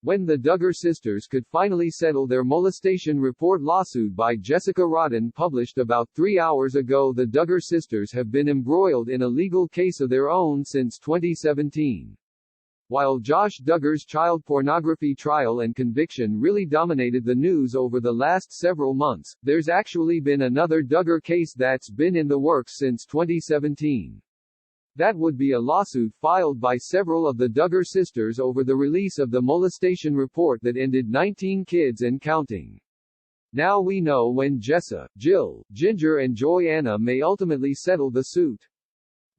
When the Duggar sisters could finally settle their molestation report lawsuit by Jessica Rawden published about 3 hours ago, the Duggar sisters have been embroiled in a legal case of their own since 2017. While Josh Duggar's child pornography trial and conviction really dominated the news over the last several months, there's actually been another Duggar case that's been in the works since 2017. That would be a lawsuit filed by several of the Duggar sisters over the release of the molestation report that ended 19 kids and counting. Now we know when Jessa, Jill, Ginger and Joy Anna may ultimately settle the suit.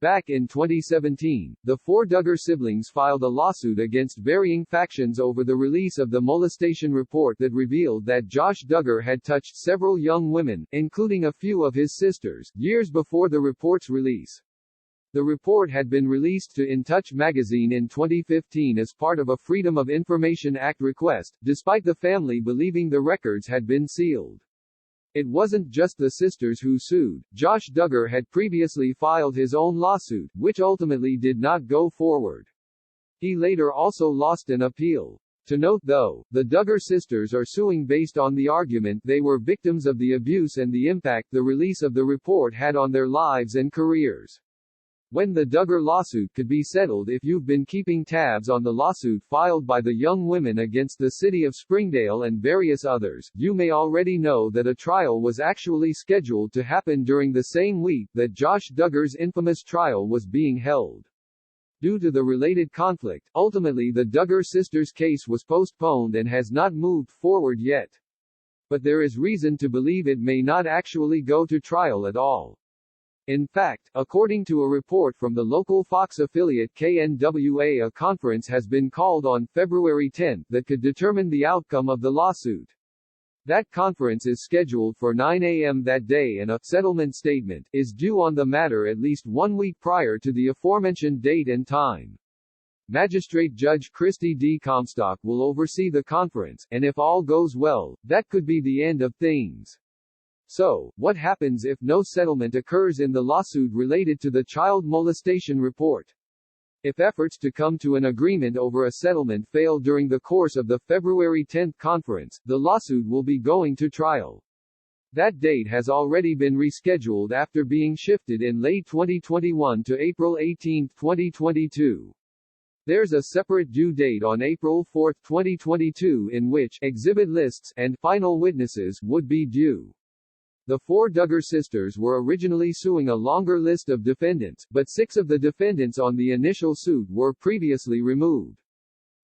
Back in 2017, the 4 Duggar siblings filed a lawsuit against varying factions over the release of the molestation report that revealed that Josh Duggar had touched several young women, including a few of his sisters, years before the report's release. The report had been released to In Touch magazine in 2015 as part of a Freedom of Information Act request, despite the family believing the records had been sealed. It wasn't just the sisters who sued. Josh Duggar had previously filed his own lawsuit, which ultimately did not go forward. He later also lost an appeal. To note though, the Duggar sisters are suing based on the argument they were victims of the abuse and the impact the release of the report had on their lives and careers. When the Duggar lawsuit could be settled. If you've been keeping tabs on the lawsuit filed by the young women against the city of Springdale and various others, you may already know that a trial was actually scheduled to happen during the same week that Josh Duggar's infamous trial was being held. Due to the related conflict, ultimately the Duggar sisters' case was postponed and has not moved forward yet. But there is reason to believe it may not actually go to trial at all. In fact, according to a report from the local Fox affiliate KNWA, a conference has been called on February 10 that could determine the outcome of the lawsuit. That conference is scheduled for 9 a.m. that day and a settlement statement is due on the matter at least 1 week prior to the aforementioned date and time. Magistrate Judge Christy D. Comstock will oversee the conference, and if all goes well, that could be the end of things. So, what happens if no settlement occurs in the lawsuit related to the child molestation report? If efforts to come to an agreement over a settlement fail during the course of the February 10 conference, the lawsuit will be going to trial. That date has already been rescheduled after being shifted in late 2021 to April 18, 2022. There's a separate due date on April 4, 2022 in which exhibit lists and final witnesses would be due. The 4 Duggar sisters were originally suing a longer list of defendants, but 6 of the defendants on the initial suit were previously removed.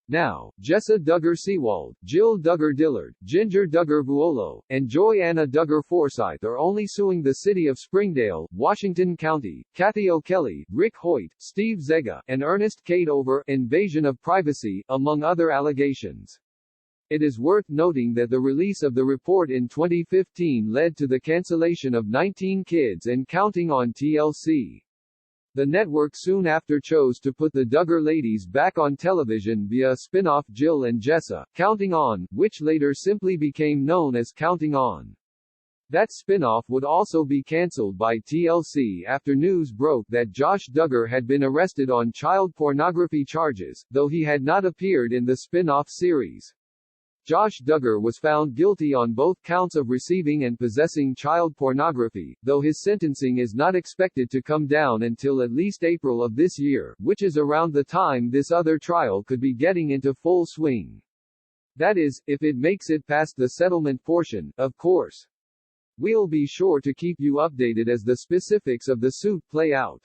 Now, Jessa Duggar Seawald, Jill Duggar Dillard, Ginger Duggar Vuolo, and Joy Anna Duggar Forsyth are only suing the city of Springdale, Washington County, Kathy O'Kelly, Rick Hoyt, Steve Zega, and Ernest Cate over invasion of privacy, among other allegations. It is worth noting that the release of the report in 2015 led to the cancellation of 19 Kids and Counting on TLC. The network soon after chose to put the Duggar ladies back on television via a spin-off Jill and Jessa, Counting On, which later simply became known as Counting On. That spin-off would also be cancelled by TLC after news broke that Josh Duggar had been arrested on child pornography charges, though he had not appeared in the spin-off series. Josh Duggar was found guilty on both counts of receiving and possessing child pornography, though his sentencing is not expected to come down until at least April of this year, which is around the time this other trial could be getting into full swing. That is, if it makes it past the settlement portion, of course. We'll be sure to keep you updated as the specifics of the suit play out.